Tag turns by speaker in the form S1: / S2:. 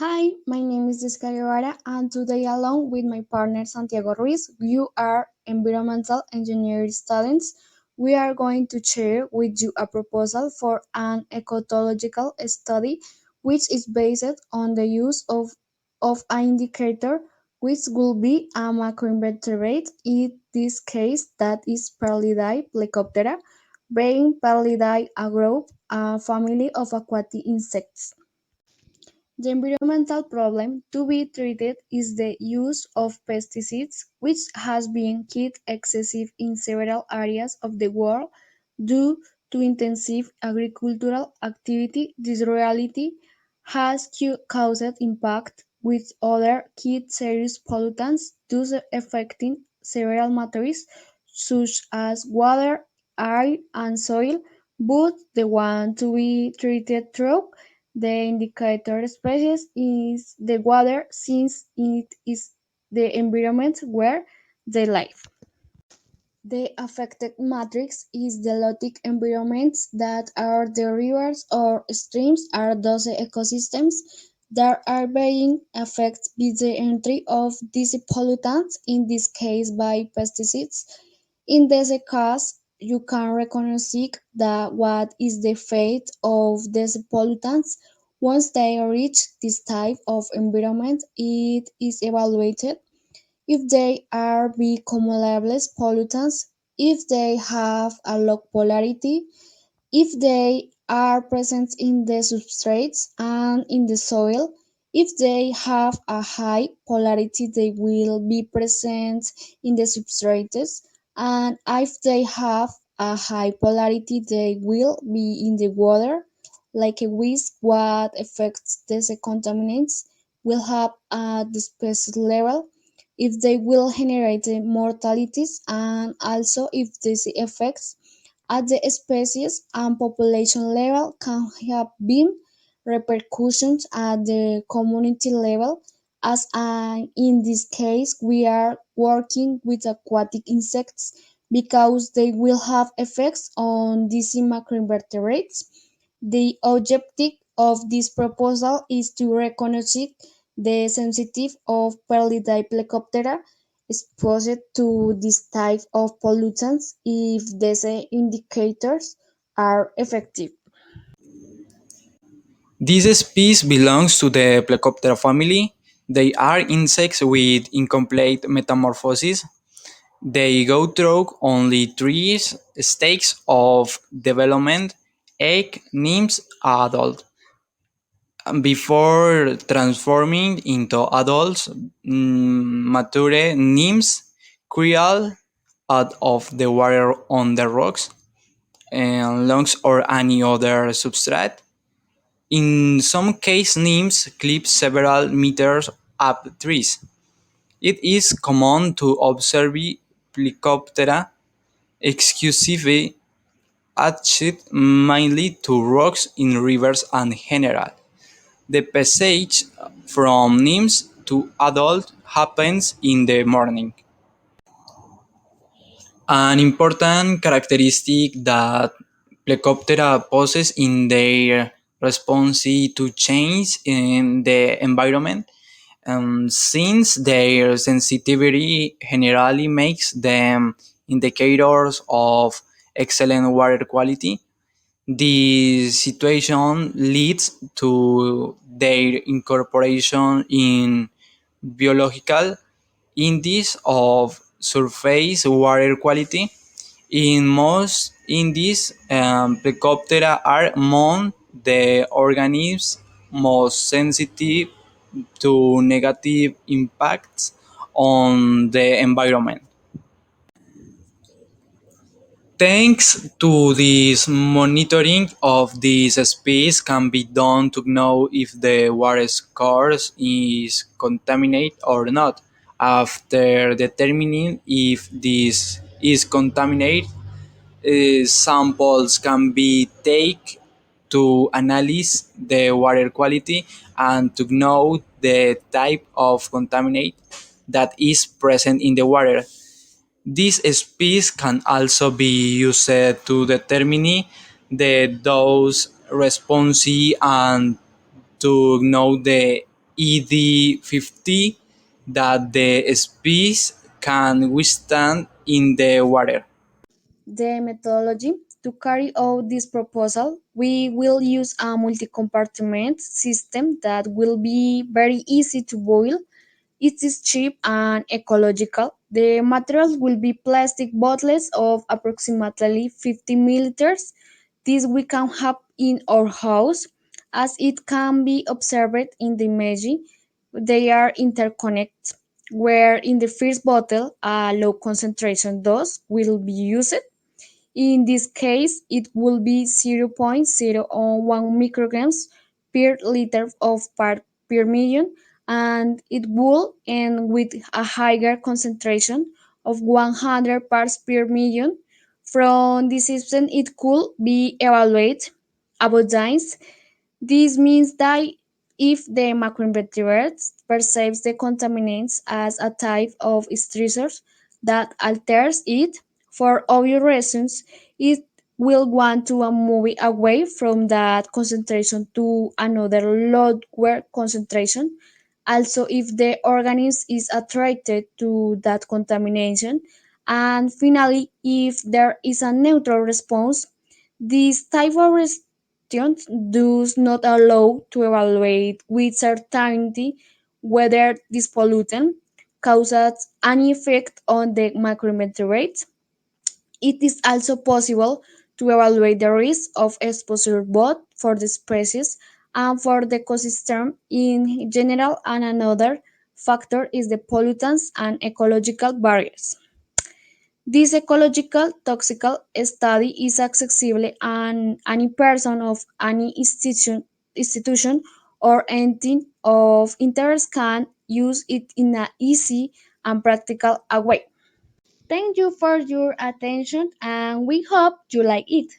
S1: Hi, my name is Indicadora, and today, along with my partner Santiago Ruiz, you are environmental engineering students. We are going to share with you a proposal for an ecological study, which is based on the use of an indicator, which will be a macroinvertebrate. In this case, that is Perlidae plecoptera, being Perlidae a group, a family of aquatic insects. The environmental problem to be treated is the use of pesticides, which has been quite excessive in several areas of the world due to intensive agricultural activity. This reality has caused impact with other key serious pollutants, thus affecting several matters such as water, air, and soil, but the one to be treated through the indicator species is the water since it is the environment where they live. The affected matrix is the lotic environments that are the rivers or streams are those ecosystems that are being affected by the entry of these pollutants, in this case by pesticides. In this case, you can recognize that what is the fate of these pollutants once they reach this type of environment. It is evaluated if they are bicumulable pollutants, if they have a low polarity, if they are present in the substrates and in the soil. If they have a high polarity, they will be present in the substrates, and if they have a high polarity, they will be in the water. Like a whisk, what affects these contaminants will have at the species level, if they will generate mortalities, and also if these effects at the species and population level can have been repercussions at the community level, as in this case we are working with aquatic insects because they will have effects on these macroinvertebrates. The objective of this proposal is to recognize the sensitivity of Perlidae plecoptera exposed to this type of pollutants if these indicators are effective.
S2: This species belongs to the plecoptera family. They are insects with incomplete metamorphosis. They go through only three stages of development: egg, nymphs, adult. Before transforming into adults, mature nymphs crawl out of the water on the rocks, and lungs or any other substrate. In some cases, nymphs climb several meters up trees. It is common to observe Plecoptera exclusively attached mainly to rocks in rivers and general. The passage from nymphs to adult happens in the morning. An important characteristic that Plecoptera possess in their response to change in the environment, since their sensitivity generally makes them indicators of excellent water quality. This situation leads to their incorporation in biological indices of surface water quality. In most indices, Plecoptera are among the organisms most sensitive to negative impacts on the environment. Thanks to this monitoring of this species can be done to know if the water source is contaminated or not. After determining if this is contaminated, samples can be taken to analyze the water quality and to know the type of contaminant that is present in the water. This species can also be used to determine the dose response and to know the ED50 that the species can withstand in the water.
S1: The methodology to carry out this proposal, we will use a multi-compartment system that will be very easy to boil. It is cheap and ecological. The materials will be plastic bottles of approximately 50 milliliters. This we can have in our house. As it can be observed in the image, they are interconnected, where in the first bottle a low concentration dose will be used. In this case, it will be 0.001 micrograms per liter of part per million, and it will end with a higher concentration of 100 parts per million. From this system, it could be evaluated about times. This means that if the macroinvertebrate perceives the contaminants as a type of stressor that alters it, for obvious reasons, it will want to move it away from that concentration to another lower concentration. Also, if the organism is attracted to that contamination, and finally, if there is a neutral response, this type of questions does not allow to evaluate with certainty whether this pollutant causes any effect on the macroinvertebrates. It is also possible to evaluate the risk of exposure both for the species and for the ecosystem in general, and another factor is the pollutants and ecological barriers. This ecological toxical study is accessible and any person of any institution or entity of interest can use it in an easy and practical way. Thank you for your attention and we hope you like it.